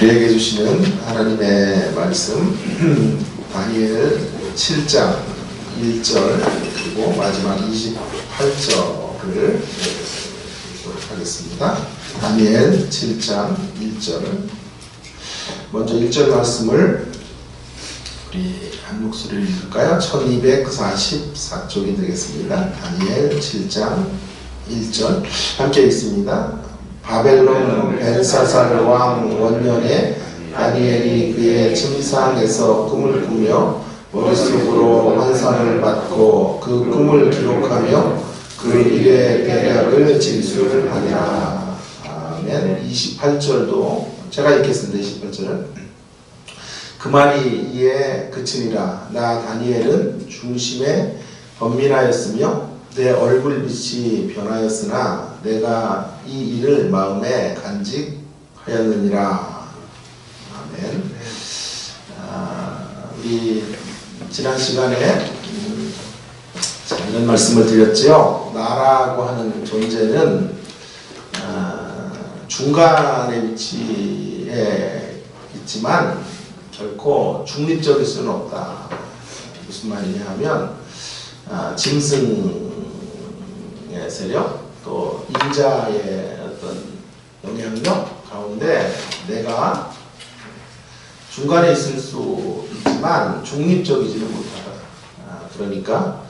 우리에게 주시는 하나님의 말씀 다니엘 7장 1절 그리고 마지막 28절을 읽도록 하겠습니다. 다니엘 7장 1절 먼저 1절 말씀을 우리 한 목소리를 읽을까요? 1244쪽이 되겠습니다. 다니엘 7장 1절 함께 읽습니다. 바벨론 벨사살 왕 원년에 다니엘이 그의 침상에서 꿈을 꾸며 머릿속으로 환상을 받고 그 꿈을 기록하며 그 일의 대략을 진술하니라. 아멘. 28절도 제가 읽겠습니다. 28절은 그 말이 이에 그치니라. 나 다니엘은 중심에 번민하였으며 내 얼굴빛이 변하였으나 내가 이 일을 마음에 간직하였느니라. 아멘. 우리 지난 시간에 이런 말씀을 드렸지요. 나라고 하는 존재는 중간의 위치에 있지만 결코 중립적일 수는 없다. 무슨 말이냐 하면 짐승의 세력 또 인자의 어떤 영향력 가운데 내가 중간에 있을 수 있지만 중립적이지는 못하다. 그러니까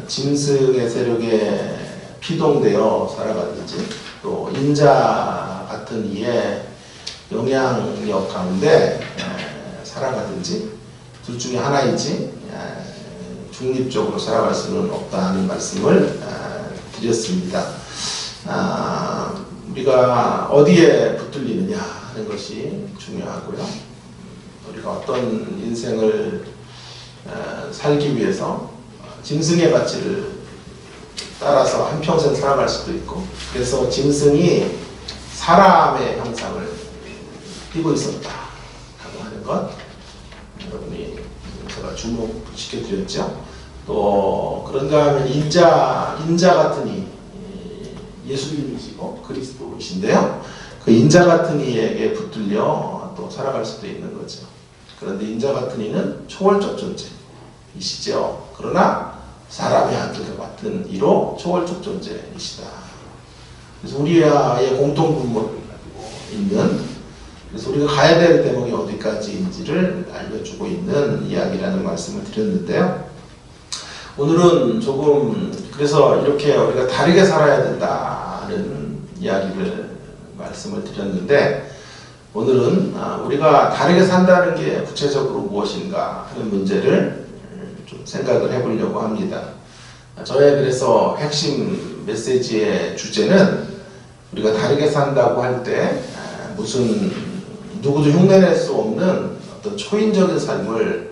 짐승의 세력에 피동되어 살아가든지 또 인자 같은 이의 영향력 가운데 살아가든지 둘 중에 하나이지 중립적으로 살아갈 수는 없다는 말씀을 드렸습니다. 우리가 어디에 붙들리느냐 하는 것이 중요하고요. 우리가 어떤 인생을 살기 위해서 짐승의 가치를 따라서 한평생 살아갈 수도 있고, 그래서 짐승이 사람의 형상을 띠고 있었다라고 하는 것 여러분이 제가 주목시켜드렸죠. 또 그런가 하면 인자 같은 이 예수님이시고 그리스도이신데요. 그 인자 같은 이에게 붙들려 또 살아갈 수도 있는 거죠. 그런데 인자 같은 이는 초월적 존재이시죠. 그러나 사람의 아들과 같은 이로 초월적 존재이시다. 그래서 우리와의 공통분모를 가지고 있는, 그래서 우리가 가야 될 대목이 어디까지인지를 알려주고 있는 이야기라는 말씀을 드렸는데요. 오늘은 조금 그래서 이렇게 우리가 다르게 살아야 된다는 이야기를 말씀을 드렸는데, 오늘은 우리가 다르게 산다는 게 구체적으로 무엇인가 하는 문제를 좀 생각을 해보려고 합니다. 저의 그래서 핵심 메시지의 주제는 우리가 다르게 산다고 할 때 무슨 누구도 흉내낼 수 없는 어떤 초인적인 삶을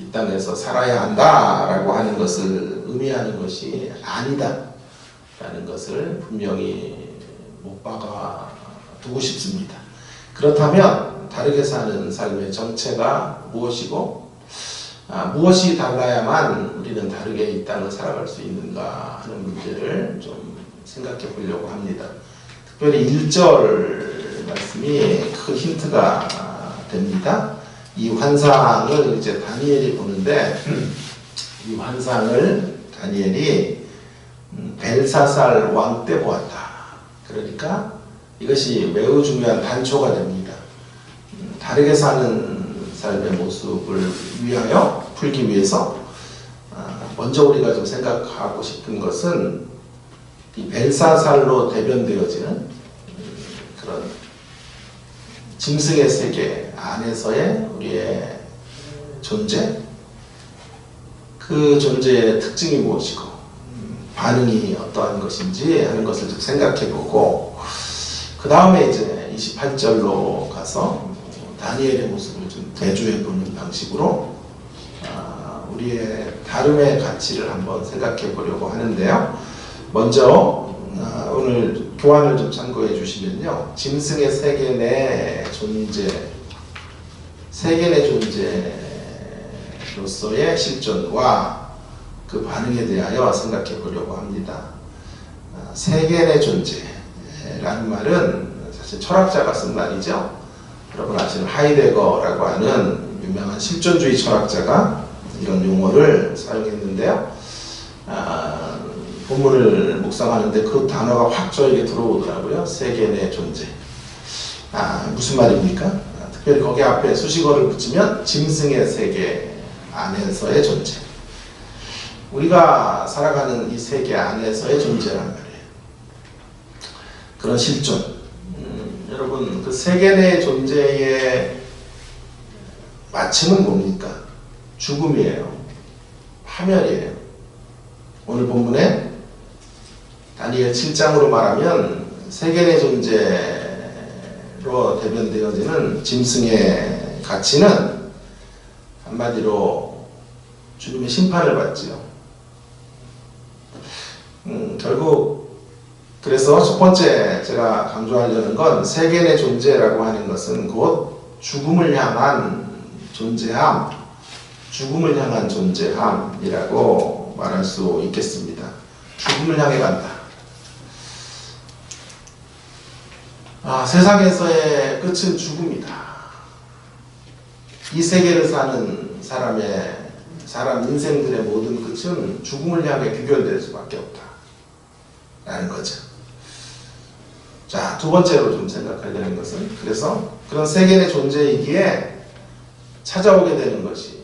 이 땅에서 살아야 한다라고 하는 것을 의미하는 것이 아니다 라는 것을 분명히 못 박아 두고 싶습니다. 그렇다면 다르게 사는 삶의 정체가 무엇이고 무엇이 달라야만 우리는 다르게 이 땅을 살아갈 수 있는가 하는 문제를 좀 생각해 보려고 합니다. 특별히 1절 말씀이 큰 힌트가 됩니다. 이 환상을 이제 다니엘이 보는데 이 환상을 다니엘이 벨사살 왕 때 보았다. 그러니까 이것이 매우 중요한 단초가 됩니다. 다르게 사는 삶의 모습을 위하여 풀기 위해서 먼저 우리가 좀 생각하고 싶은 것은 이 벨사살로 대변되어지는 그런 짐승의 세계 안에서의 우리의 존재, 그 존재의 특징이 무엇이고 반응이 어떠한 것인지 하는 것을 좀 생각해보고, 그 다음에 이제 28절로 가서 다니엘의 모습을 좀 대조해보는 방식으로 우리의 다름의 가치를 한번 생각해 보려고 하는데요. 먼저 오늘 교환을 좀 참고해 주시면요. 짐승의 세계 내 존재, 세계 내 존재로서의 실존과 그 반응에 대하여 생각해 보려고 합니다. 세계 내 존재라는 말은 사실 철학자가 쓴 말이죠. 여러분 아시는 하이데거라고 하는 유명한 실존주의 철학자가 이런 용어를 사용했는데요. 본문을 묵상하는데 그 단어가 확 저에게 들어오더라고요. 세계 내 존재. 무슨 말입니까? 특별히 거기 앞에 수식어를 붙이면 짐승의 세계 안에서의 존재. 우리가 살아가는 이 세계 안에서의 존재란 말이에요. 그런 실존. 여러분 그 세계 내 존재의 마침은 뭡니까? 죽음이에요. 파멸이에요. 오늘 본문에 다니엘 7장으로 말하면 세계 내 존재로 대변되어지는 짐승의 가치는 한마디로 주님의 심판을 받지요. 결국 그래서 첫 번째 제가 강조하려는 건 세계 내 존재라고 하는 것은 곧 죽음을 향한 존재함, 죽음을 향한 존재함이라고 말할 수 있겠습니다. 죽음을 향해 간다. 세상에서의 끝은 죽음이다. 이 세계를 사는 사람 인생들의 모든 끝은 죽음을 향해 귀결될 수밖에 없다. 라는 거죠. 자, 두 번째로 좀 생각하려는 것은 그래서 그런 세계 내 존재이기에 찾아오게 되는 것이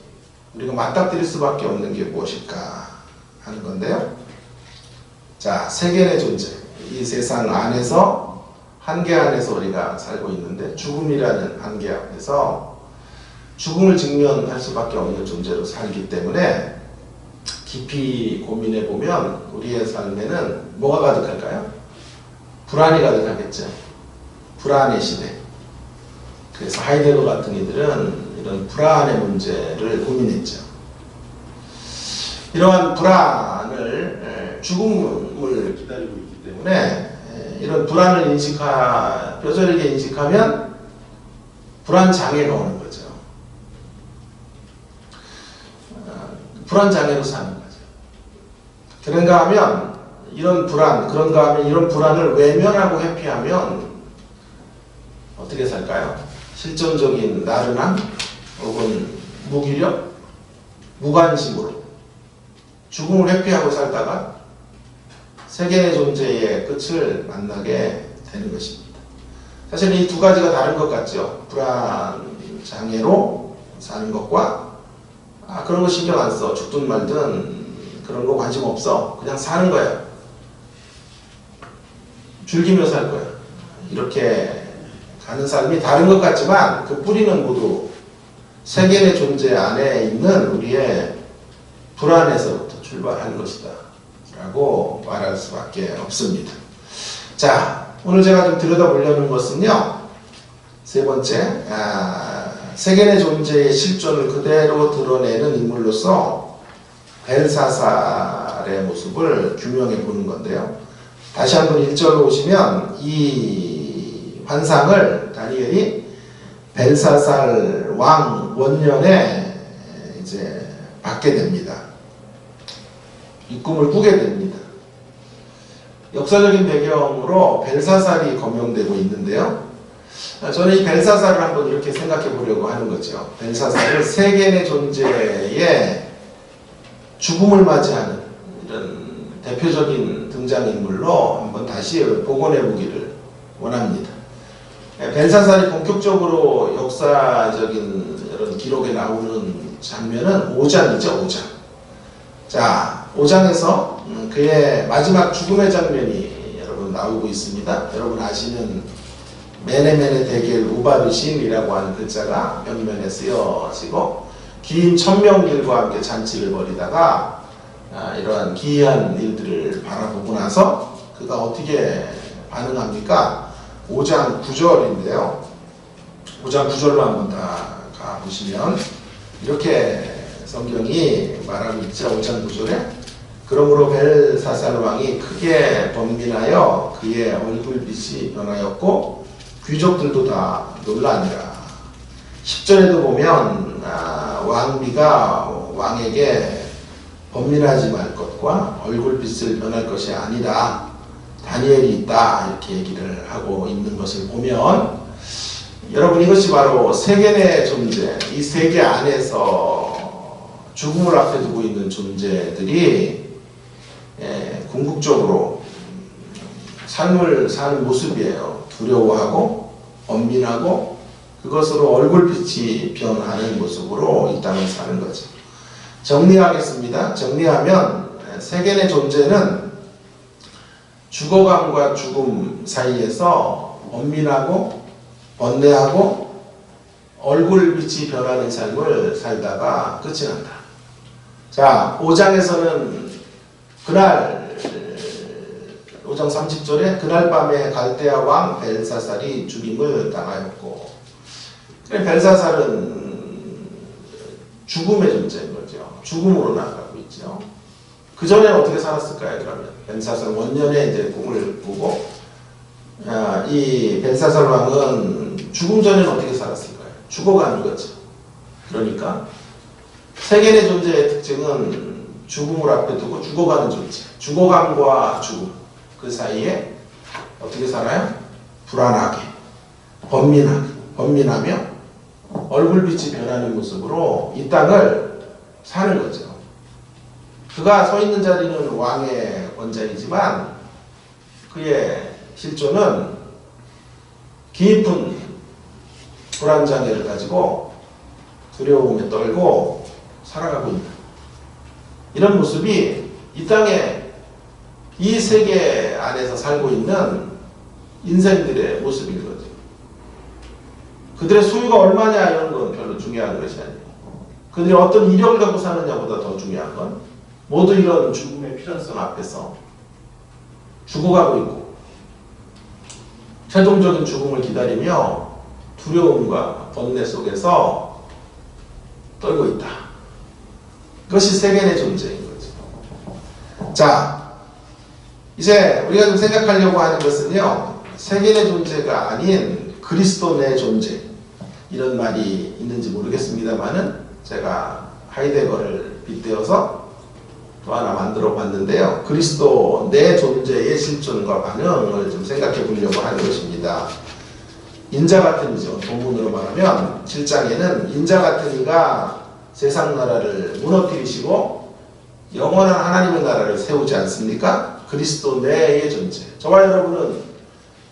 우리가 맞닥뜨릴 수밖에 없는 게 무엇일까 하는 건데요. 자, 세계 내 존재. 이 세상 안에서 한계 안에서 우리가 살고 있는데 죽음이라는 한계 앞에서 죽음을 직면할 수밖에 없는 존재로 살기 때문에 깊이 고민해 보면 우리의 삶에는 뭐가 가득할까요? 불안이 가득하겠죠. 불안의 시대. 그래서 하이데거 같은 이들은 이런 불안의 문제를 고민했죠. 이러한 불안을 죽음을 기다리고 있기 때문에 이런 불안을 뼈저리게 인식하면 불안 장애가 오는 거죠. 불안 장애로 사는 거죠. 그런가 하면 그런가 하면 이런 불안을 외면하고 회피하면 어떻게 살까요? 실존적인 나른함 혹은 무기력, 무관심으로 죽음을 회피하고 살다가 세계 내 존재의 끝을 만나게 되는 것입니다. 사실 이 두 가지가 다른 것 같죠. 불안 장애로 사는 것과 그런 거 신경 안 써. 죽든 말든 그런 거 관심 없어. 그냥 사는 거야. 즐기며 살 거야. 이렇게 가는 삶이 다른 것 같지만 그 뿌리는 모두 세계 내 존재 안에 있는 우리의 불안에서부터 출발하는 것이다 라고 말할 수밖에 없습니다. 자, 오늘 제가 좀 들여다보려는 것은요, 세 번째, 세계 내 존재의 실존을 그대로 드러내는 인물로서 벨사살의 모습을 규명해 보는 건데요. 다시 한번 1절로 오시면 이 환상을 다니엘이 벨사살 왕 원년에 이제 받게 됩니다. 이 꿈을 꾸게 됩니다. 역사적인 배경으로 벨사살이 거명되고 있는데요. 저는 이 벨사살을 한번 이렇게 생각해 보려고 하는 거죠. 벨사살을 세계 내 존재의 죽음을 맞이하는 이런 대표적인 등장인물로 한번 다시 복원해 보기를 원합니다. 벨사살이 본격적으로 역사적인 이런 기록에 나오는 장면은 5장이죠, 5장. 자, 5장에서 그의 마지막 죽음의 장면이 여러분 나오고 있습니다. 여러분 아시는 메네메네 데겔 우바르신이라고 하는 글자가 벽면에 쓰여지고 긴 천명길과 함께 잔치를 벌이다가 이러한 기이한 일들을 바라보고 나서 그가 어떻게 반응합니까? 5장 9절인데요. 5장 9절로 한번 다 가보시면 이렇게 성경이 말하고 있죠. 5장 9절에 그러므로 벨사살 왕이 크게 번민하여 그의 얼굴빛이 변하였고 귀족들도 다 놀라니라. 10절에도 보면 왕비가 왕에게 번민하지 말 것과 얼굴빛을 변할 것이 아니라 다니엘이 있다 이렇게 얘기를 하고 있는 것을 보면 여러분 이것이 바로 세계 존재, 이 세계 안에서 죽음을 앞에 두고 있는 존재들이 궁극적으로 삶을 사는 모습이에요. 두려워하고 엄민하고 그것으로 얼굴빛이 변하는 모습으로 이 땅을 사는 거죠. 정리하겠습니다. 정리하면 세계 존재는 죽어감과 죽음 사이에서 엄민하고 번뇌하고 얼굴빛이 변하는 삶을 살다가 끝이 난다. 자, 5장에서는 그날 5장 30절에 그날 밤에 갈대아 왕 벨사살이 죽임을 당하였고, 벨사살은 죽음의 존재인 거죠. 죽음으로 나아가고 있죠. 그 전에 어떻게 살았을까요? 그러면 벨사살 원년에 이제 꿈을 꾸고, 이 벨사살 왕은 죽음 전에는 어떻게 살았을까요? 죽어가는 거죠. 그러니까 세계의 존재의 특징은 죽음을 앞에 두고 죽어가는 존재, 죽어감과 죽음 그 사이에 어떻게 살아요? 불안하게, 번민하며 얼굴빛이 변하는 모습으로 이 땅을 사는 거죠. 그가 서 있는 자리는 왕의 권좌이지만 그의 실존은 깊은 불안장애를 가지고 두려움에 떨고 살아가고 있는 이런 모습이 이 땅에 이 세계 안에서 살고 있는 인생들의 모습인 거죠. 그들의 소유가 얼마냐 이런 건 별로 중요한 것이 아니에요. 그들이 어떤 이력을 갖고 사느냐보다 더 중요한 건 모두 이런 죽음의 필연성 앞에서 죽어가고 있고 최종적인 죽음을 기다리며 두려움과 번뇌 속에서 떨고 있다. 그것이 세계의 존재인 거죠. 자, 이제 우리가 좀 생각하려고 하는 것은요, 세계의 존재가 아닌 그리스도 내 존재, 이런 말이 있는지 모르겠습니다만은 제가 하이데거를 빗대어서 또 하나 만들어 봤는데요. 그리스도 내 존재의 실존과 반응을 좀 생각해 보려고 하는 것입니다. 인자 같은 이죠. 본문으로 말하면 7장에는 인자 같은 이가 세상 나라를 무너뜨리시고 영원한 하나님의 나라를 세우지 않습니까? 그리스도 내의 존재. 저와 여러분은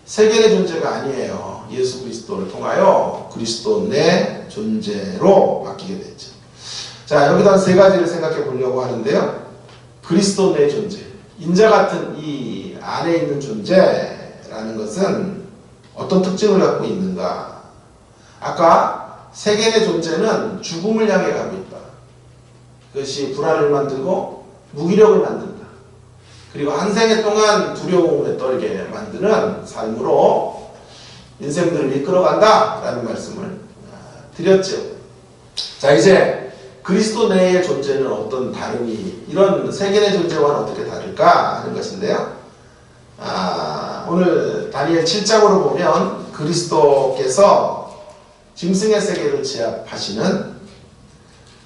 세계의 존재가 아니에요. 예수 그리스도를 통하여 그리스도 내 존재로 바뀌게 됐죠. 자, 여기다 세 가지를 생각해 보려고 하는데요. 그리스도 내 존재. 인자 같은 이 안에 있는 존재라는 것은 어떤 특징을 갖고 있는가? 아까 세계의 존재는 죽음을 향해 가고 있다. 그것이 불안을 만들고 무기력을 만든다. 그리고 한 생애 동안 두려움에 떨게 만드는 삶으로 인생들을 이끌어간다 라는 말씀을 드렸죠. 자, 이제 그리스도 내의 존재는 어떤 다름이, 이런 세계의 존재와는 어떻게 다를까 하는 것인데요. 오늘 다니엘 7장으로 보면 그리스도께서 짐승의 세계를 제압하시는,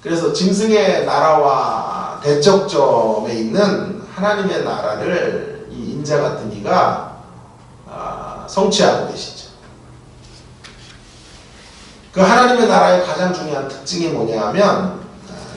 그래서 짐승의 나라와 대척점에 있는 하나님의 나라를 이 인자 같은 이가 성취하고 계시죠. 그 하나님의 나라의 가장 중요한 특징이 뭐냐 하면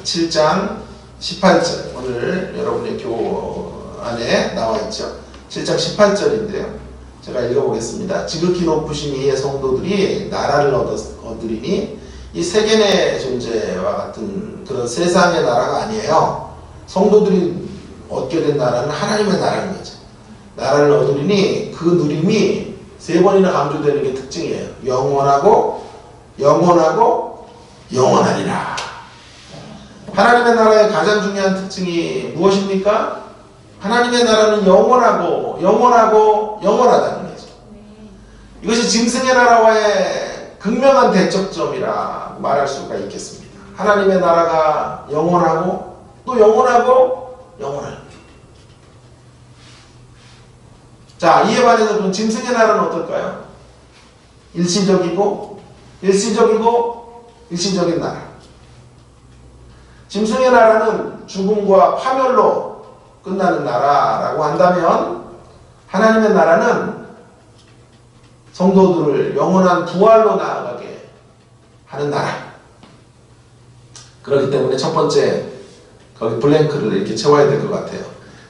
7장 18절, 오늘 여러분의 교안에 나와 있죠. 7장 18절인데요. 제가 읽어보겠습니다. 지극히 높으신 이의 성도들이 나라를 얻으리니 이 세계의 존재와 같은 그런 세상의 나라가 아니에요. 성도들이 얻게 된 나라는 하나님의 나라인 거죠. 나라를 얻으리니 그 누림이 세 번이나 강조되는 게 특징이에요. 영원하고 영원하고 영원하리라. 하나님의 나라의 가장 중요한 특징이 무엇입니까? 하나님의 나라는 영원하고 영원하고 영원하다는 거죠. 이것이 짐승의 나라와의 극명한 대척점이라 말할 수가 있겠습니다. 하나님의 나라가 영원하고 또 영원하고 영원합니다. 자, 이에 반해서 짐승의 나라는 어떨까요? 일시적이고 일시적인 나라. 짐승의 나라는 죽음과 파멸로 끝나는 나라라고 한다면 하나님의 나라는 성도들을 영원한 부활로 나아가게 하는 나라. 그렇기 때문에 첫 번째 거기 블랭크를 이렇게 채워야 될 것 같아요.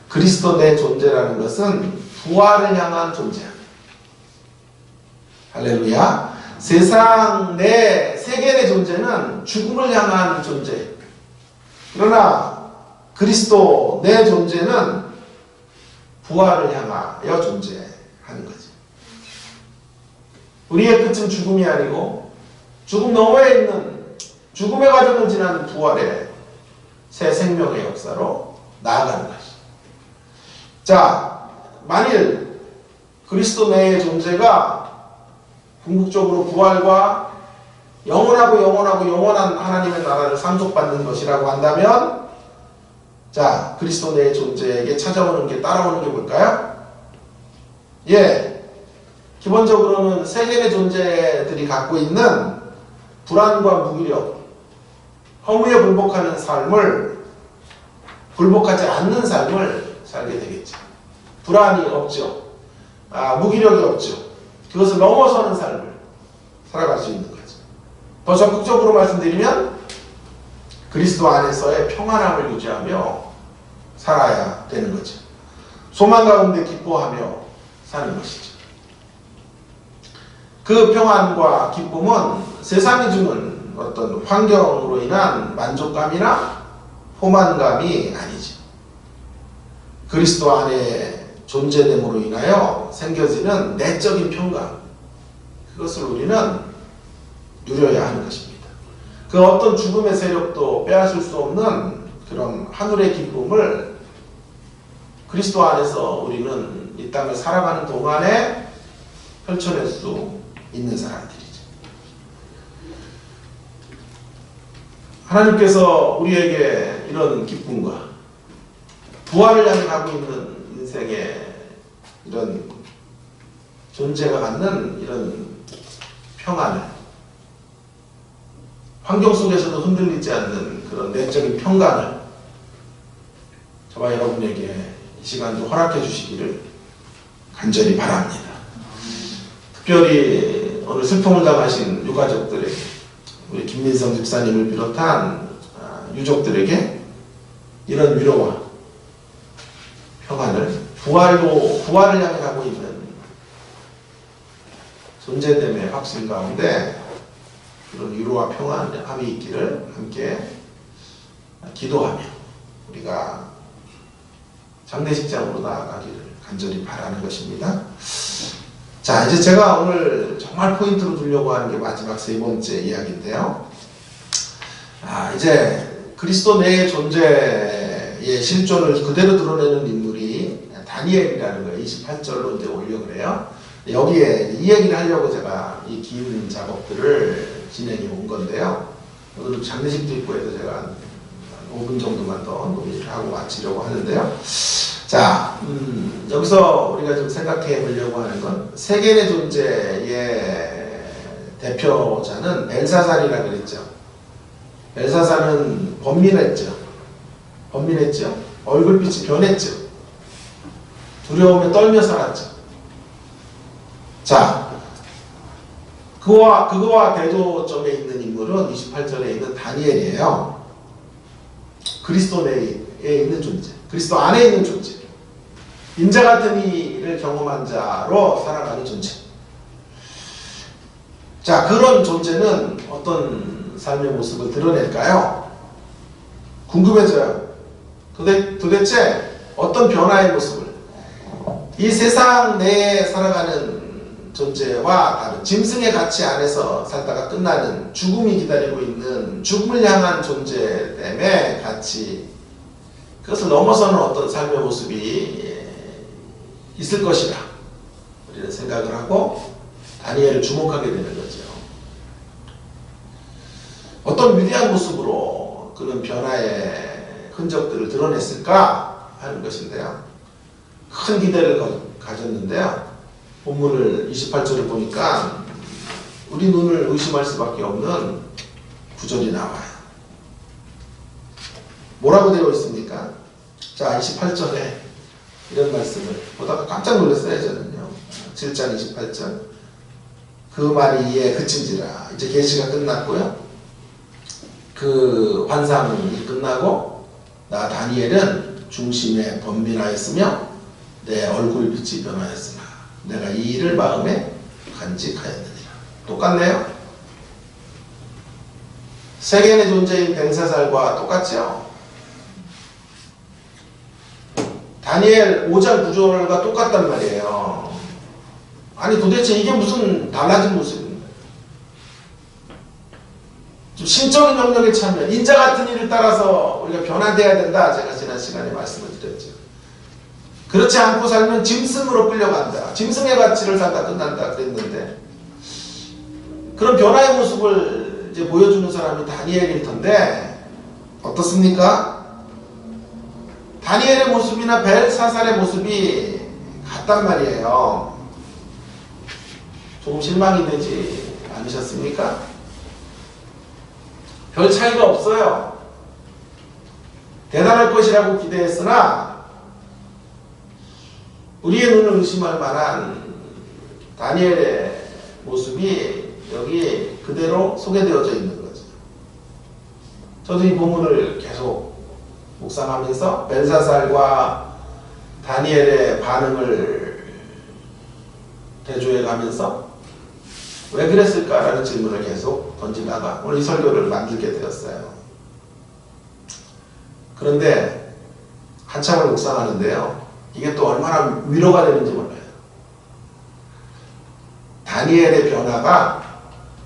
그리스도 내 존재라는 것은 부활을 향한 존재야. 할렐루야. 세상 내 세계 내 존재는 죽음을 향한 존재. 그러나 그리스도 내 존재는 부활을 향하여 존재하는 거지. 우리의 끝은 죽음이 아니고 죽음 너머에 있는 죽음의 과정을 지난 부활의 새 생명의 역사로 나아가는 것이. 자, 만일 그리스도 내의 존재가 궁극적으로 부활과 영원한 하나님의 나라를 상속받는 것이라고 한다면, 자, 그리스도 내의 존재에게 찾아오는 게, 따라오는 게 뭘까요? 예, 기본적으로는 세계의 존재들이 갖고 있는 불안과 무기력, 허무에 굴복하는 삶을, 굴복하지 않는 삶을 살게 되겠죠. 불안이 없죠. 무기력이 없죠. 그것을 넘어서는 삶을 살아갈 수 있는 거죠. 더 적극적으로 말씀드리면 그리스도 안에서의 평안함을 유지하며 살아야 되는 거죠. 소망 가운데 기뻐하며 사는 것이죠. 그 평안과 기쁨은 세상이 주는 어떤 환경으로 인한 만족감이나 포만감이 아니죠. 그리스도 안에 존재됨으로 인하여 생겨지는 내적인 평강, 그것을 우리는 누려야 하는 것입니다. 그 어떤 죽음의 세력도 빼앗을 수 없는 그런 하늘의 기쁨을 그리스도 안에서 우리는 이 땅을 살아가는 동안에 펼쳐낼 수 있는 사람들이죠. 하나님께서 우리에게 이런 기쁨과 부활을 향해 가고 있는 인생의 이런 존재가 갖는 이런 평안을, 환경 속에서도 흔들리지 않는 그런 내적인 평강을 저와 여러분에게 이 시간도 허락해 주시기를 간절히 바랍니다. 특별히 오늘 슬픔을 당하신 유가족들에게, 우리 김민성 집사님을 비롯한 유족들에게 이런 위로와 평안을, 부활을 향해 가고 있는 존재됨의 확신 가운데 그런 위로와 평안함이 있기를 함께 기도하며 우리가 장례식장으로 나아가기를 간절히 바라는 것입니다. 자, 이제 제가 오늘 정말 포인트로 두려고 하는 게 마지막 세 번째 이야기인데요. 이제 그리스도 내의 존재의 실존을 그대로 드러내는 인물이 다니엘이라는 거예요. 28절로 이제 올려 그래요. 여기에 이 얘기를 하려고 제가 이 긴 작업들을 진행해 온 건데요. 오늘 장례식도 있고 해서 제가 한 5분 정도만 더 논의를 하고 마치려고 하는데요. 자, 여기서 우리가 좀 생각해 보려고 하는 건 세계의 존재의 대표자는 벨사살이라 그랬죠. 벨사살은 번민했죠. 얼굴빛이 변했죠. 두려움에 떨며 살았죠. 자, 그거와 대조점에 있는 인물은 28절에 있는 다니엘이에요. 그리스도 내에 있는 존재, 그리스도 안에 있는 존재, 인자 같은 이를 경험한 자로 살아가는 존재. 자, 그런 존재는 어떤 삶의 모습을 드러낼까요? 궁금해져요. 도대체 어떤 변화의 모습을, 이 세상 내에 살아가는 존재와 다른 짐승의 가치 안에서 살다가 끝나는 죽음이 기다리고 있는 죽음을 향한 존재됨의 가치, 그것을 넘어서는 어떤 삶의 모습이 있을 것이라 우리는 생각을 하고 다니엘을 주목하게 되는 거죠. 어떤 위대한 모습으로 그런 변화의 흔적들을 드러냈을까 하는 것인데요. 큰 기대를 가졌는데요. 본문을 28절을 보니까 우리 눈을 의심할 수밖에 없는 구절이 나와요. 뭐라고 되어 있습니까? 자, 28절에 이런 말씀을 보다가 깜짝 놀랐어요. 저는요. 7장 28절 그 말이 이에 그친지라. 이제 계시가 끝났고요. 그 환상이 끝나고 나 다니엘은 중심에 번민하였으며 내 얼굴빛이 변하였으나 내가 이 일을 마음에 간직하였느니라. 똑같네요. 세계의 존재인 벨사살과 똑같죠. 다니엘 5장 9절과 똑같단 말이에요. 아니 도대체 이게 무슨 달라진 모습입니까? 좀 신적인 영역에 차면 인자 같은 일을 따라서 우리가 변화돼야 된다. 제가 지난 시간에 말씀을 드렸죠. 그렇지 않고 살면 짐승으로 끌려간다. 짐승의 가치를 살다 끝난다 그랬는데 그런 변화의 모습을 이제 보여주는 사람이 다니엘일 텐데 어떻습니까? 다니엘의 모습이나 벨사살의 모습이 같단 말이에요. 조금 실망이 되지 않으셨습니까? 별 차이가 없어요. 대단할 것이라고 기대했으나 우리의 눈을 의심할 만한 다니엘의 모습이 여기 그대로 소개되어져 있는 거죠. 저도 이 본문을 계속 묵상하면서 벨사살과 다니엘의 반응을 대조해 가면서 왜 그랬을까라는 질문을 계속 던지다가 오늘 이 설교를 만들게 되었어요. 그런데 한참을 묵상하는데요. 이게 또 얼마나 위로가 되는지 몰라요. 다니엘의 변화가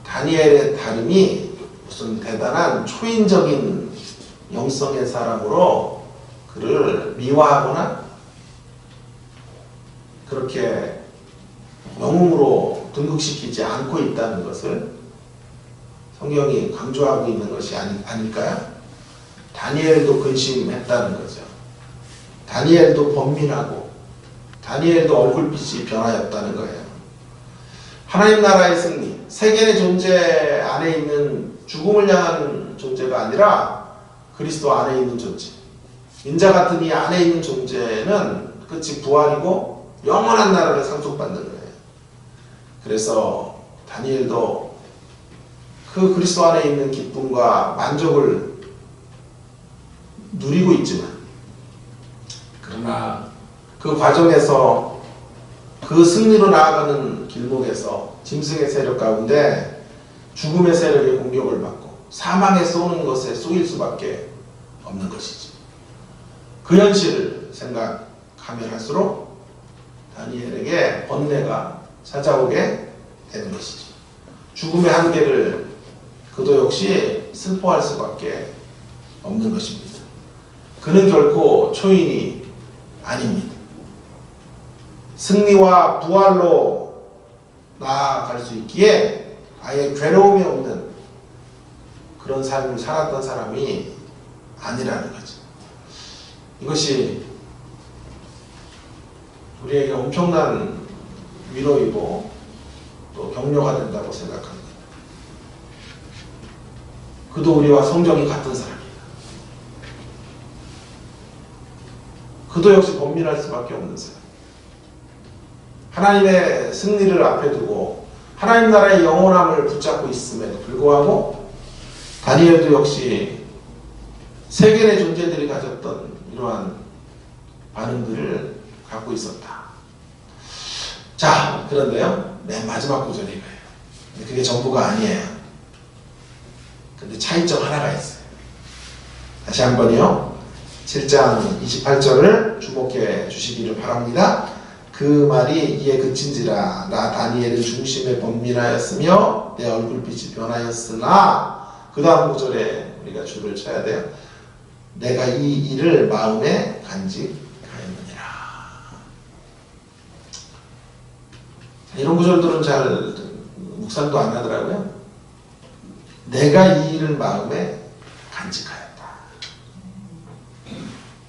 다니엘의 다름이 무슨 대단한 초인적인 영성의 사람으로 그를 미화하거나 그렇게 영웅으로 등극시키지 않고 있다는 것을 성경이 강조하고 있는 것이 아닐까요? 다니엘도 근심했다는 거죠. 다니엘도 번민하고 다니엘도 얼굴빛이 변하였다는 거예요. 하나님 나라의 승리, 세계의 존재 안에 있는 죽음을 향한 존재가 아니라 그리스도 안에 있는 존재, 인자 같은 이 안에 있는 존재는 끝이 부활이고 영원한 나라를 상속받는 거예요. 그래서 다니엘도 그 그리스도 안에 있는 기쁨과 만족을 누리고 있지만 그러나 그 과정에서 그 승리로 나아가는 길목에서 짐승의 세력 가운데 죽음의 세력의 공격을 받고 사망에 쏘는 것에 쏘일 수밖에 없는 것이죠. 그 현실을 생각하면 할수록 다니엘에게 번뇌가 찾아오게 되는 것이죠. 죽음의 한계를 그도 역시 슬퍼할 수밖에 없는 것입니다. 그는 결코 초인이 아닙니다. 승리와 부활로 나아갈 수 있기에 아예 괴로움이 없는 그런 삶을 살았던 사람이 아니라는 거죠. 이것이 우리에게 엄청난 위로이고 또 격려가 된다고 생각합니다. 그도 우리와 성정이 같은 사람이다. 그도 역시 번민할 수밖에 없는 사람. 하나님의 승리를 앞에 두고 하나님 나라의 영원함을 붙잡고 있음에도 불구하고 다니엘도 역시 세계의 존재들이 가졌던 이러한 반응들을 갖고 있었다. 자, 그런데요, 맨 마지막 구절이 이거예요. 근데 그게 전부가 아니에요. 근데 차이점 하나가 있어요. 다시 한번요. 7장 28절을 주목해 주시기를 바랍니다. 그 말이 이에 그친지라 나 다니엘은 중심에 번민하였으며 내 얼굴빛이 변하였으나 그 다음 구절에 우리가 줄을 쳐야 돼요. 내가 이 일을 마음에 간직하였느니라. 이런 구절들은 잘 묵상도 안 하더라고요. 내가 이 일을 마음에 간직하였다.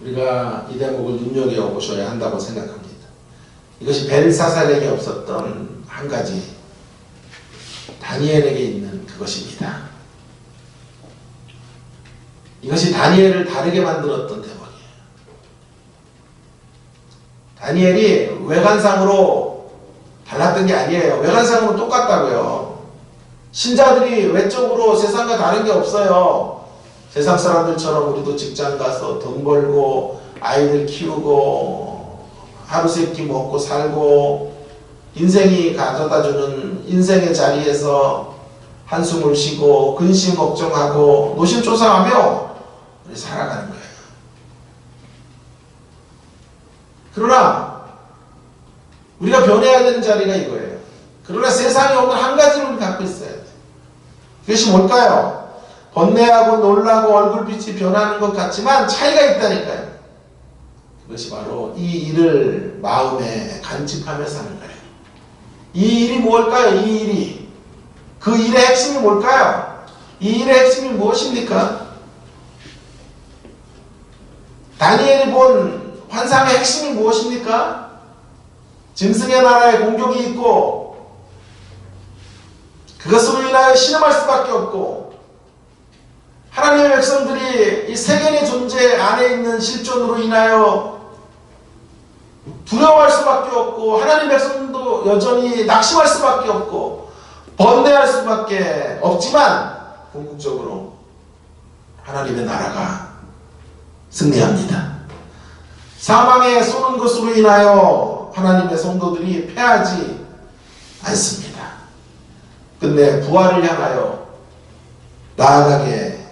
우리가 이 대목을 눈여겨보셔야 한다고 생각합니다. 이것이 벨사살에게 없었던 한 가지 다니엘에게 있는 그것입니다. 이것이 다니엘을 다르게 만들었던 대목이에요. 다니엘이 외관상으로 달랐던 게 아니에요. 외관상으로 똑같다고요. 신자들이 외적으로 세상과 다른 게 없어요. 세상 사람들처럼 우리도 직장 가서 돈 벌고 아이들 키우고 하루 세끼 먹고 살고 인생이 가져다주는 인생의 자리에서 한숨을 쉬고 근심 걱정하고 노심초사하며 우리 살아가는 거예요. 그러나 우리가 변해야 되는 자리가 이거예요. 그러나 세상에 오면 한 가지를 우리 갖고 있어야 돼요. 그것이 뭘까요? 번뇌하고 놀라고 얼굴빛이 변하는 것 같지만 차이가 있다니까요. 그것이 바로 이 일을 마음에 간직하며 사는 거예요. 이 일이 뭘까요? 이 일이. 그 일의 핵심이 뭘까요? 이 일의 핵심이 무엇입니까? 다니엘이 본 환상의 핵심이 무엇입니까? 짐승의 나라에 공격이 있고 그것으로 인하여 신음할 수밖에 없고 하나님의 백성들이 이 세계의 존재 안에 있는 실존으로 인하여 두려워할 수밖에 없고 하나님의 백성도 여전히 낙심할 수밖에 없고 번뇌할 수밖에 없지만 궁극적으로 하나님의 나라가 승리합니다. 사망에 쏘는 것으로 인하여 하나님의 성도들이 패하지 않습니다. 끝내 부활을 향하여 나아가게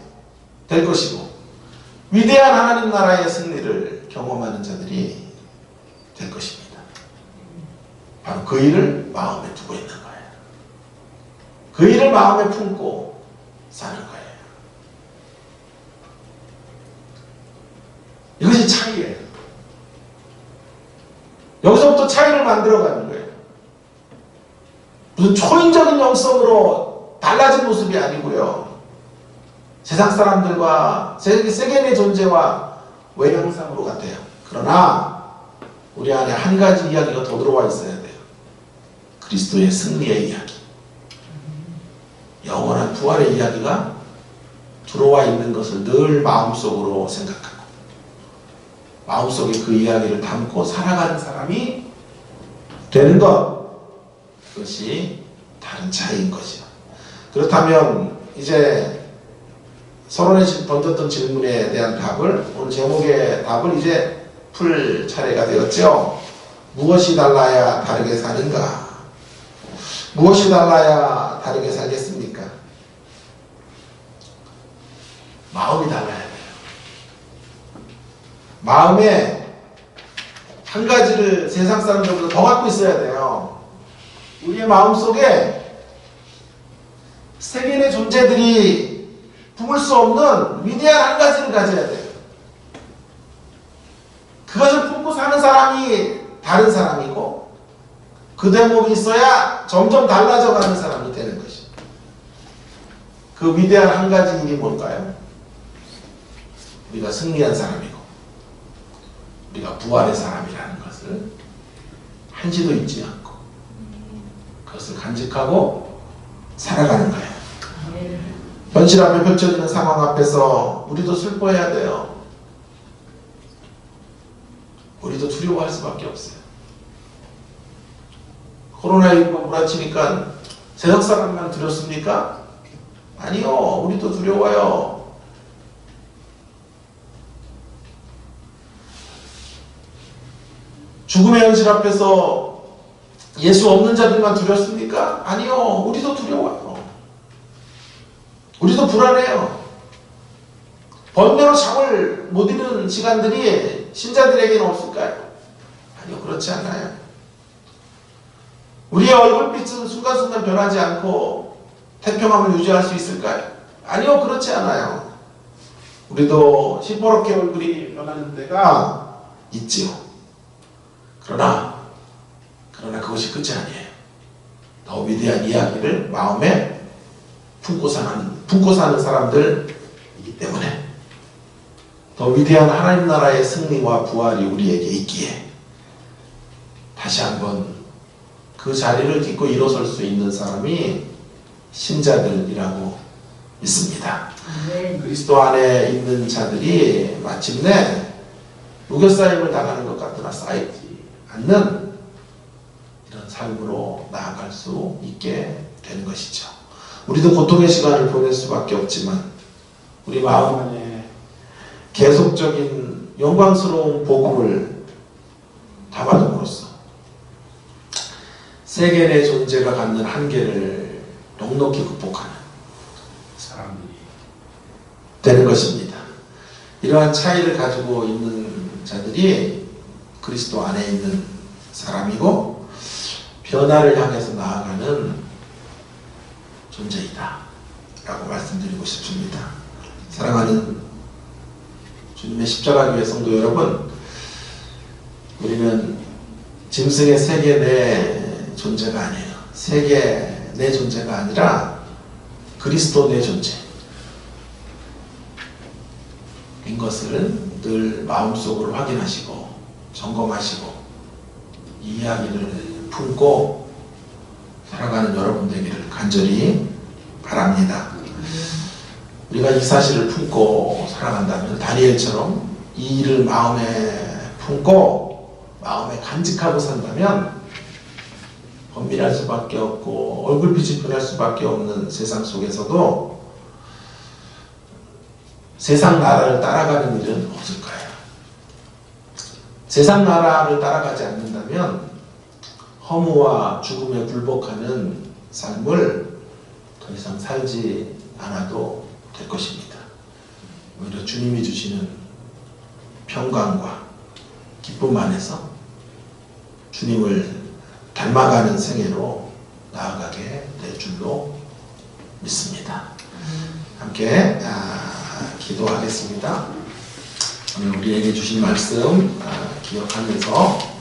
될 것이고 위대한 하나님 나라의 승리를 경험하는 자들이 될 것입니다. 바로 그 일을 마음에 두고 있는 거예요. 그 일을 마음에 품고 사는 거예요. 이것이 차이예요. 여기서부터 차이를 만들어가는 거예요. 무슨 초인적인 영성으로 달라진 모습이 아니고요. 세상 사람들과 세계의 존재와 외형상으로 같아요. 그러나 우리 안에 한 가지 이야기가 더 들어와 있어야 돼요. 그리스도의 승리의 이야기. 영원한 부활의 이야기가 들어와 있는 것을 늘 마음속으로 생각하고 마음속에 그 이야기를 담고 살아가는 사람이 되는 것. 그것이 다른 차이인 것이요. 그렇다면 이제 서론에 던졌던 질문에 대한 답을 오늘 제목의 답을 이제 풀 차례가 되었죠. 무엇이 달라야 다르게 사는가? 무엇이 달라야 다르게 살겠습니까? 마음이 달라야 돼요. 마음에 한 가지를 세상 사람들보다 더 갖고 있어야 돼요. 우리의 마음속에 세계의 존재들이 품을 수 없는 위대한 한 가지를 가져야 돼요. 그것을 품고 사는 사람이 다른 사람이고 그 대목이 있어야 점점 달라져가는 사람이 되는 것이죠. 그 위대한 한 가지 일이 뭘까요? 우리가 승리한 사람이고 우리가 부활의 사람이라는 것을 한시도 잊지 않고 그것을 간직하고 살아가는 거예요. 현실 앞에 펼쳐지는 상황 앞에서 우리도 슬퍼해야 돼요. 우리도 두려워할 수밖에 없어요. 코로나19가 몰아치니까 세상 사람만 두렵습니까? 아니요. 우리도 두려워요. 죽음의 현실 앞에서 예수 없는 자들만 두렵습니까? 아니요. 우리도 두려워요. 우리도 불안해요. 번뇌로 잠을 못 이루는 시간들이 신자들에게는 없을까요? 아니요. 그렇지 않아요. 우리의 얼굴빛은 순간순간 변하지 않고 태평함을 유지할 수 있을까요? 아니요. 그렇지 않아요. 우리도 시퍼렇게 얼굴이 변하는 때가 있지요. 그러나 그것이 끝이 아니에요. 더 위대한 이야기를 마음에 품고 사는 사람들이기 때문에 더 위대한 하나님 나라의 승리와 부활이 우리에게 있기에 다시 한번 그 자리를 딛고 일어설 수 있는 사람이 신자들이라고 믿습니다. 그리스도 안에 있는 자들이 마침내 무교사임을 당하는 것 같으나 쌓이지 않는 이런 삶으로 나아갈 수 있게 되는 것이죠. 우리도 고통의 시간을 보낼 수밖에 없지만 우리 마음 안에 계속적인 영광스러운 복음을 담아둠으로써 세계 내 존재가 갖는 한계를 넉넉히 극복하는 사람들이 되는 것입니다. 이러한 차이를 가지고 있는 자들이 그리스도 안에 있는 사람이고 변화를 향해서 나아가는 존재이다 라고 말씀드리고 싶습니다. 사랑하는 주님의 십자가 교회 성도 여러분, 우리는 짐승의 세계 내 존재가 아니에요. 세계 내 존재가 아니라 그리스도 내 존재인 것을 늘 마음속으로 확인하시고 점검하시고 이 이야기를 품고 살아가는 여러분 되기를 간절히 바랍니다. 우리가 이 사실을 품고 살아간다면 다니엘처럼 이 일을 마음에 품고 마음에 간직하고 산다면 번민할 수밖에 없고 얼굴빛이 변할 수밖에 없는 세상 속에서도 세상 나라를 따라가는 일은 없을 거예요. 세상 나라를 따라가지 않는다면 허무와 죽음에 굴복하는 삶을 더 이상 살지 않아도 될 것입니다. 오히려 주님이 주시는 평강과 기쁨 안에서 주님을 닮아가는 생애로 나아가게 될 줄로 믿습니다. 함께 기도하겠습니다. 오늘 우리에게 주신 말씀 기억하면서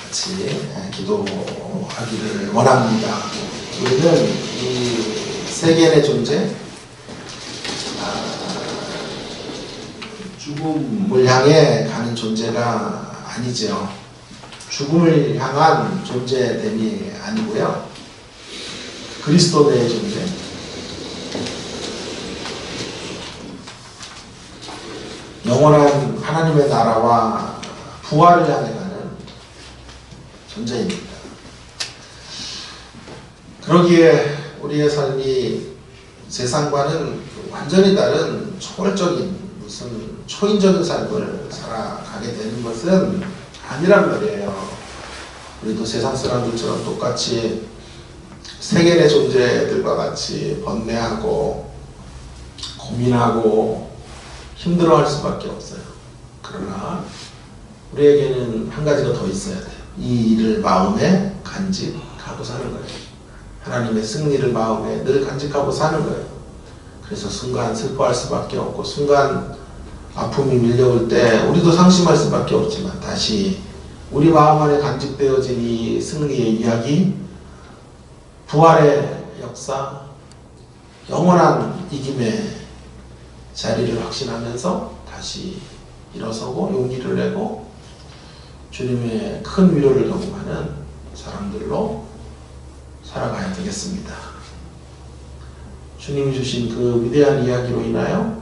같이 기도하기를 원합니다. 우리는 이 세계 내 존재, 죽음을 향해 가는 존재가 아니죠. 죽음을 향한 존재됨이 아니고요. 그리스도 내 존재, 영원한 하나님의 나라와 부활을 향해 가는 존재입니다. 그러기에 우리의 삶이 세상과는 완전히 다른 초월적인 무슨 초인적인 삶을 살아가게 되는 것은 아니란 말이에요. 우리도 세상 사람들처럼 똑같이 세계 내 존재들과 같이 번뇌하고 고민하고 힘들어할 수밖에 없어요. 그러나 우리에게는 한 가지가 더 있어야 돼요. 이 일을 마음에 간직하고 사는 거예요. 하나님의 승리를 마음에 늘 간직하고 사는 거예요. 그래서 순간 슬퍼할 수밖에 없고 순간 아픔이 밀려올 때 우리도 상심할 수밖에 없지만 다시 우리 마음 안에 간직되어진 이 승리의 이야기, 부활의 역사, 영원한 이김의 자리를 확신하면서 다시 일어서고 용기를 내고 주님의 큰 위로를 경험하는 사람들로 살아가야 되겠습니다. 주님이 주신 그 위대한 이야기로 인하여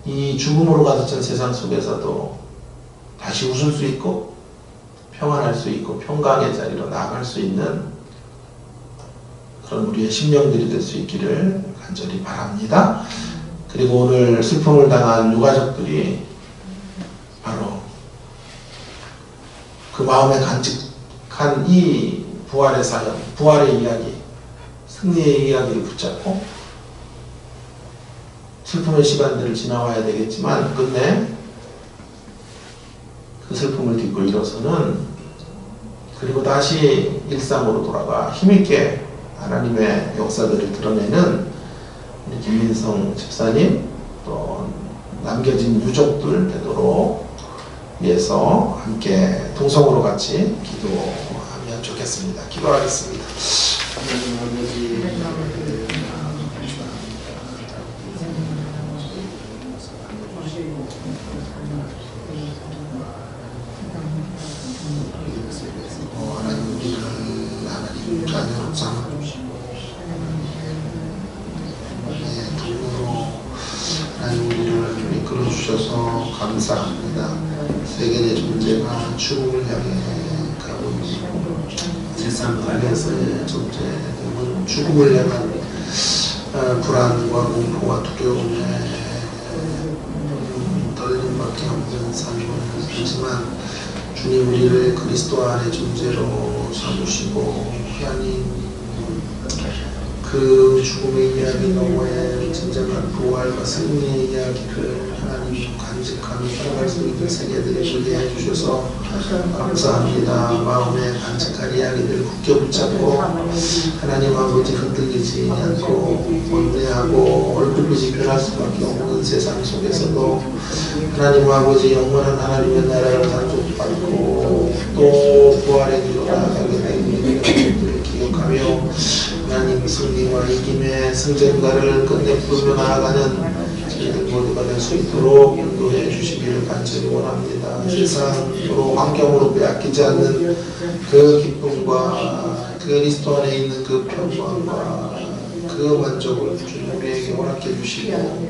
이 죽음으로 가득 찬 세상 속에서도 다시 웃을 수 있고 평안할 수 있고 평강의 자리로 나아갈 수 있는 그런 우리의 심령들이 될 수 있기를 간절히 바랍니다. 그리고 오늘 슬픔을 당한 유가족들이 바로 그 마음에 간직한 이 부활의 사연, 부활의 이야기, 승리의 이야기를 붙잡고 슬픔의 시간들을 지나와야 되겠지만 끝내 그 슬픔을 딛고 일어서는 그리고 다시 일상으로 돌아가 힘있게 하나님의 역사들을 드러내는 우리 김민성 집사님 또 남겨진 유족들 되도록 위해서 함께 동성으로 같이 기도하면 좋겠습니다. 기도하겠습니다. 하나님 아버지, 하나님 자녀로 삼아주시고 도움으로 하나님 우리를 이끌어 주셔서 감사합니다. 세계 내 존재가 죽음을 향해 가고 있는 세상 안에서의 존재는 죽음을 향한 불안과 공포와 두려움에 떨림밖에 없는 삶을 살지만 주님 우리를 그리스도 안의 존재로 삼으시고 하나님 그 죽음의 이야기 너머에 진정한 부활과 승리의 이야기를 하나님 간직하며 살아갈 수 있는 세계들이 보게 해주셔서 감사합니다. 마음에 간직한 이야기들을 굳게 붙잡고 하나님 아버지 흔들리지 않고 원대하고 얼굴빛이 변할 수밖에 없는 세상 속에서도 하나님 아버지 영원한 하나님의 나라를 단속받고 또 부활의 길로 나아가게 되는 것들을 기억하며 하나님 승리와 이김의 승전가를 끝내 부르며 나아가는 저희들 모두가 될 수 있도록 인도해 주시기를 간절히 원합니다. 세상으로 환경으로 빼앗기지 않는 그 기쁨과 그리스도 안에 있는 그 평강과 그 만족을 주님 우리에게 허락해 주시고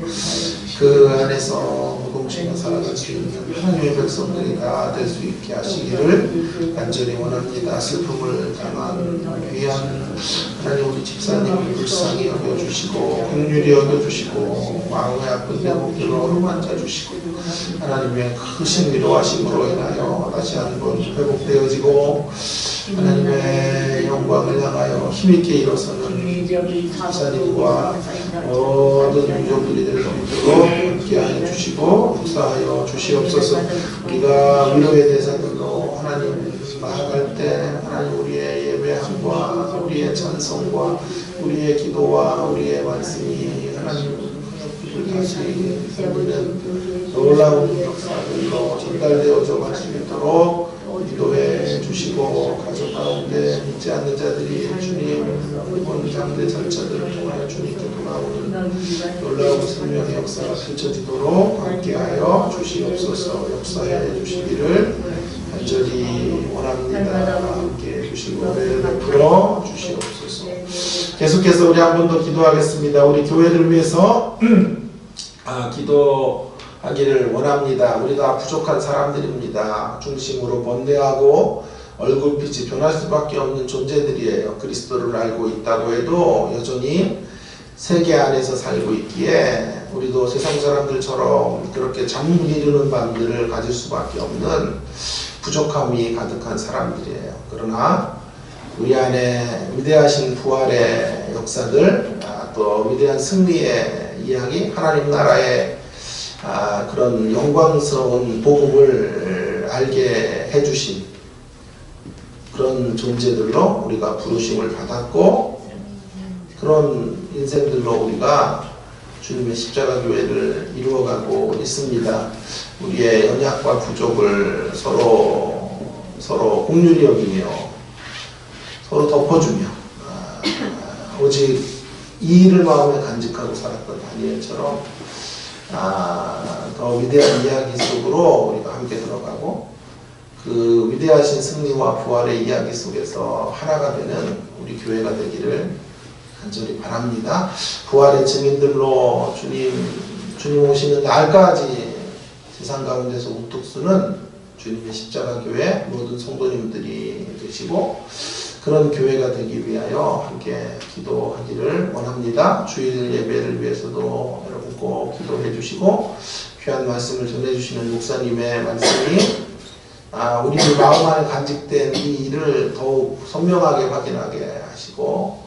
그 안에서 무동치며 살아갈 수 있는 하나님의 백성들이 다 될 수 있게 하시기를 간절히 원합니다. 슬픔을 당한 귀한 하나님 우리 집사님을 불쌍히 여겨주시고 긍휼히 여겨주시고 마음의 아픈 대목들로 어루만져 주시고 하나님의 크신 위로하심으로 인하여 다시 한번 회복되어지고 하나님의 영광을 향하여 힘있게 일어서는 집사님과 모든 유족들이 될 수 있도록 함께하여 주시고 역사하여 주시옵소서. 우리가 위로의 대사들로 하나님 나아갈 때 하나님 우리의 예배함과 우리의 찬송과 우리의 기도와 우리의 말씀이 하나님 다시 생기는 놀라운 역사들로 전달되어져 갈 수 있도록 기도해 주시고 가족 가운데 믿지 않는 자들이 주님 이번 장대 절차들을 통하여 주님께 돌아오는 놀라운 생명의 역사가 펼쳐지도록 함께하여 주시옵소서. 역사해 주시기를 간절히 원합니다. 함께 해주시고 은혜를 베풀어 주시옵소서. 계속해서 우리 한 번 더 기도하겠습니다. 우리 교회를 위해서 기도하기를 원합니다. 우리 다 부족한 사람들입니다. 중심으로 번뇌하고 얼굴빛이 변할 수밖에 없는 존재들이에요. 그리스도를 알고 있다고 해도 여전히 세계 안에서 살고 있기에 우리도 세상 사람들처럼 그렇게 잠 못 이루는 밤들을 가질 수밖에 없는 부족함이 가득한 사람들이에요. 그러나 우리 안에 위대하신 부활의 역사들, 또 위대한 승리의 이야기, 하나님 나라의 그런 영광스러운 복음을 알게 해주신 그런 존재들로 우리가 부르심을 받았고 그런 인생들로 우리가 주님의 십자가 교회를 이루어가고 있습니다. 우리의 연약과 부족을 서로 공률히 여기며 서로 덮어주며 오직 이 일을 마음에 간직하고 살았던 다니엘처럼 더 위대한 이야기 속으로 우리가 함께 들어가고 그 위대하신 승리와 부활의 이야기 속에서 하나가 되는 우리 교회가 되기를 간절히 바랍니다. 부활의 증인들로 주님 오시는 날까지 세상 가운데서 우뚝 서는 주님의 십자가 교회 모든 성도님들이 되시고 그런 교회가 되기 위하여 함께 기도하기를 원합니다. 주일 예배를 위해서도 여러분 꼭 기도해 주시고 귀한 말씀을 전해주시는 목사님의 말씀이 우리 마음 안에 간직된 이 일을 더욱 선명하게 확인하게 하시고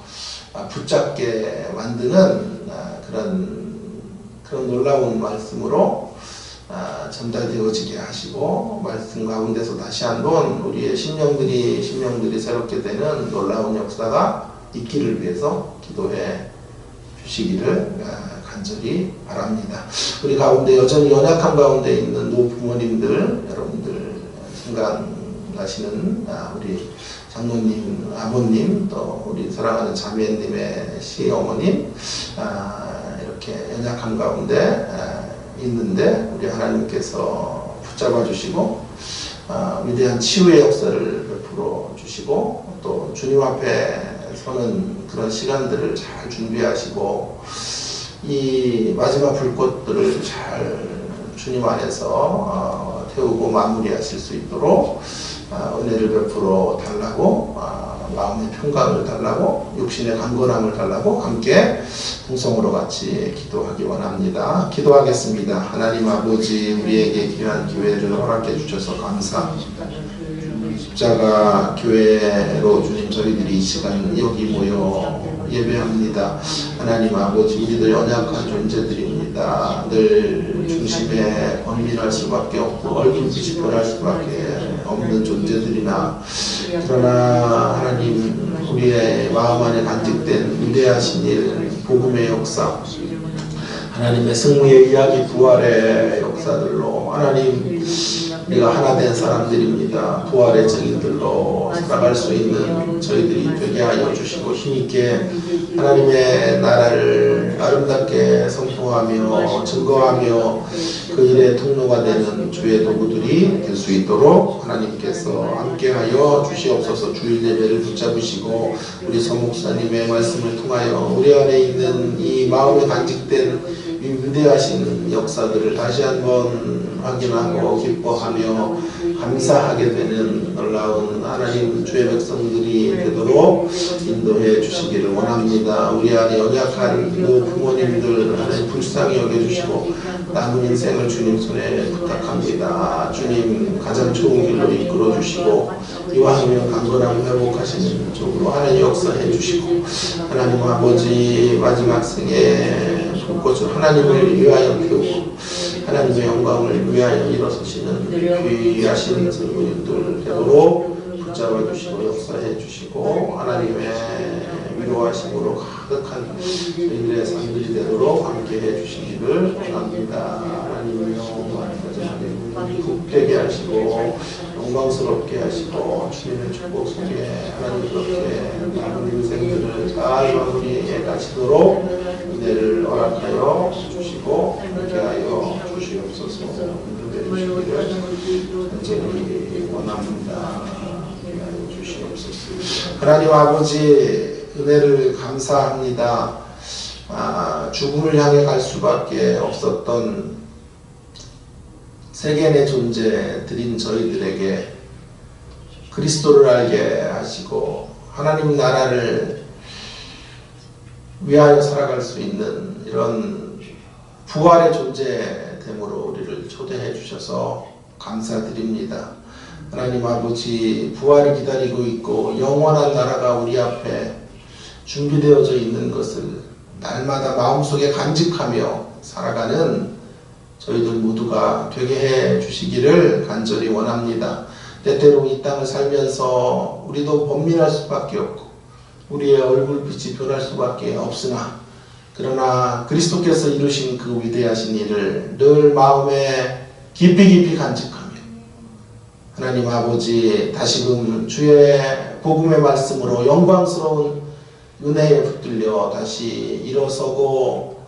붙잡게 만드는 그런 놀라운 말씀으로 전달되어지게 하시고 말씀 가운데서 다시 한번 우리의 심령들이 새롭게 되는 놀라운 역사가 있기를 위해서 기도해 주시기를 간절히 바랍니다. 우리 가운데 여전히 연약한 가운데 있는 노부모님들 여러분들 생각나시는 우리 장로님, 아버님, 또 우리 사랑하는 자매님의 시어머님 이렇게 연약한 가운데 있는데 우리 하나님께서 붙잡아 주시고 위대한 치유의 역사를 베풀어 주시고 또 주님 앞에 서는 그런 시간들을 잘 준비하시고 이 마지막 불꽃들을 잘 주님 안에서 태우고 마무리하실 수 있도록 은혜를 베풀어 달라고, 마음의 평강을 달라고, 육신의 강건함을 달라고 함께 동성으로 같이 기도하기 원합니다. 기도하겠습니다. 하나님 아버지, 우리에게 귀한 기회를 허락해 주셔서 감사합니다. 십자가 교회로 주님, 저희들이 이 시간 여기 모여 예배합니다. 하나님 아버지, 우리들 연약한 존재들입니다. 늘 중심에 번민할 수밖에 없고 얼굴빛이 변할 수밖에 없는 존재들이나, 그러나 하나님, 우리의 마음 안에 간직된 위대하신 일, 복음의 역사, 하나님의 승리의 이야기, 부활의 역사들로 하나님, 우리가 하나 된 사람들입니다. 부활의 증인들로 살아갈 수 있는 저희들이 되게 하여 주시고, 힘있게 하나님의 나라를 아름답게 선포하며 증거하며 그 일의 통로가 되는 주의 도구들이 될 수 있도록 하나님께서 함께하여 주시옵소서. 주일 예배를 붙잡으시고 우리 서목사님의 말씀을 통하여 우리 안에 있는 이 마음에 간직된 이 위대하신 역사들을 다시 한번 확인하고 기뻐하며 감사하게 되는 놀라운 하나님 주의 백성들이 되도록 인도해 주시기를 원합니다. 우리 안에 연약한 그 부모님들 하나님 불쌍히 여겨주시고 남은 인생을 주님 손에 부탁합니다. 주님 가장 좋은 길로 이끌어 주시고 이왕이면 강건함을 회복하시는 쪽으로 하나님 역사해 주시고, 하나님 아버지 마지막 생에 불꽃을 하나님을 위하여 피우고 하나님의 영광을 위하여 일어서시는 귀하신 성도님들 되도록 붙잡아 주시고 역사해 주시고 하나님의 위로하심으로 가득한 저희들의 삶들이 되도록 함께해 주시기를 원합니다. 하나님이여, 굳게 하시고 영광스럽게 하시고 주님의 축복 속에 하나님께 남은 인생들을 잘 마무리해 가시도록 은혜를 허락하여 주시고 함께하여 주시옵소서. 인도해 주시기를 간절히 원합니다. 함께하여 주시옵소서. 하나님 아버지, 은혜를 감사합니다. 죽음을 향해 갈 수밖에 없었던 세계의 존재들인 저희들에게 그리스도를 알게 하시고 하나님 나라를 위하여 살아갈 수 있는 이런 부활의 존재됨으로 우리를 초대해 주셔서 감사드립니다. 하나님 아버지, 부활을 기다리고 있고 영원한 나라가 우리 앞에 준비되어져 있는 것을 날마다 마음속에 간직하며 살아가는 저희들 모두가 되게 해 주시기를 간절히 원합니다. 때때로 이 땅을 살면서 우리도 번민할 수밖에 없고 우리의 얼굴빛이 변할 수밖에 없으나, 그러나 그리스도께서 이루신 그 위대하신 일을 늘 마음에 깊이 간직하며 하나님 아버지, 다시금 주의 복음의 말씀으로 영광스러운 은혜에 붙들려 다시 일어서고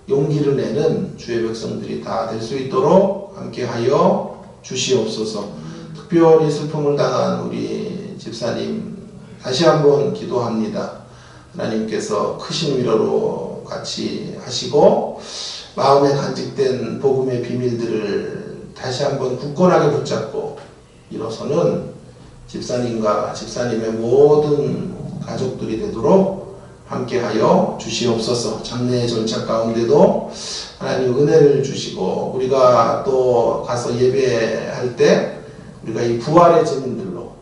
용기를 내는 주의 백성들이 다 될 수 있도록 함께하여 주시옵소서. 특별히 슬픔을 당한 우리 집사님 다시 한번 기도합니다. 하나님께서 크신 위로로 같이 하시고 마음에 간직된 복음의 비밀들을 다시 한번 굳건하게 붙잡고 일어서는 집사님과 집사님의 모든 가족들이 되도록 함께하여 주시옵소서. 장례의 절차 가운데도 하나님 은혜를 주시고 우리가 또 가서 예배할 때 우리가 이 부활의 증인들로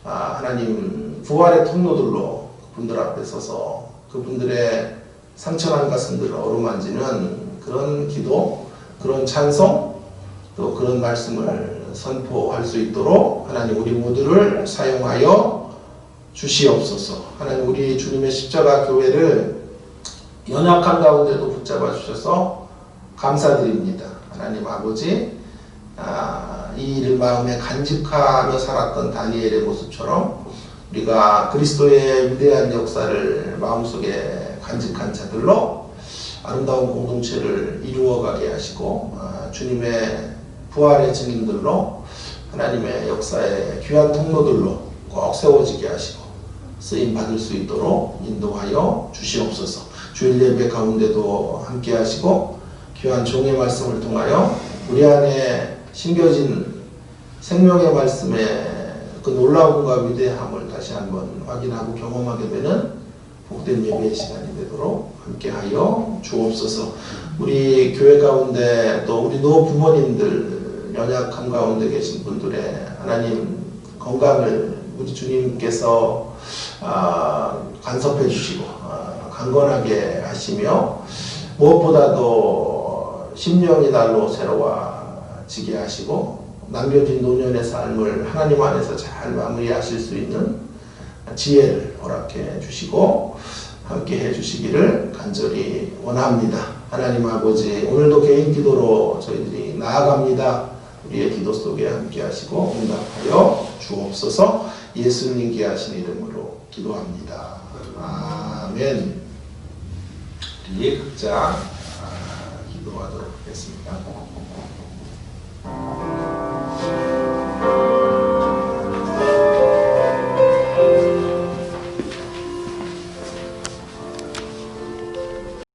하나님 부활의 통로들로 그분들 앞에 서서 그분들의 상처난 가슴들을 어루만지는 그런 기도, 그런 찬송, 또 그런 말씀을 선포할 수 있도록 하나님 우리 모두를 사용하여 주시옵소서. 하나님 우리 주님의 십자가 교회를 연약한 가운데도 붙잡아 주셔서 감사드립니다. 하나님 아버지, 이 일을 마음에 간직하며 살았던 다니엘의 모습처럼 우리가 그리스도의 위대한 역사를 마음속에 간직한 자들로 아름다운 공동체를 이루어가게 하시고 주님의 부활의 증인들로 하나님의 역사의 귀한 통로들로 꼭 세워지게 하시고 쓰임 받을 수 있도록 인도하여 주시옵소서. 주일 예배 가운데도 함께 하시고 귀한 종의 말씀을 통하여 우리 안에 심겨진 생명의 말씀의 그 놀라움과 위대함을 다시 한번 확인하고 경험하게 되는 복된 예배의 시간이 되도록 함께하여 주옵소서. 우리 교회 가운데 또 우리 노 부모님들 연약함 가운데 계신 분들의 하나님 건강을 우리 주님께서 간섭해 주시고 강건하게 하시며 무엇보다도 심령이 날로 새로워지게 하시고 남겨진 노년의 삶을 하나님 안에서 잘 마무리하실 수 있는 지혜를 허락해 주시고 함께 해 주시기를 간절히 원합니다. 하나님 아버지, 오늘도 개인 기도로 저희들이 나아갑니다. 우리의 기도 속에 함께 하시고 응답하여 주옵소서. 예수님 귀하신 이름으로 기도합니다. 아멘. 우리 각자 기도하도록 하겠습니다.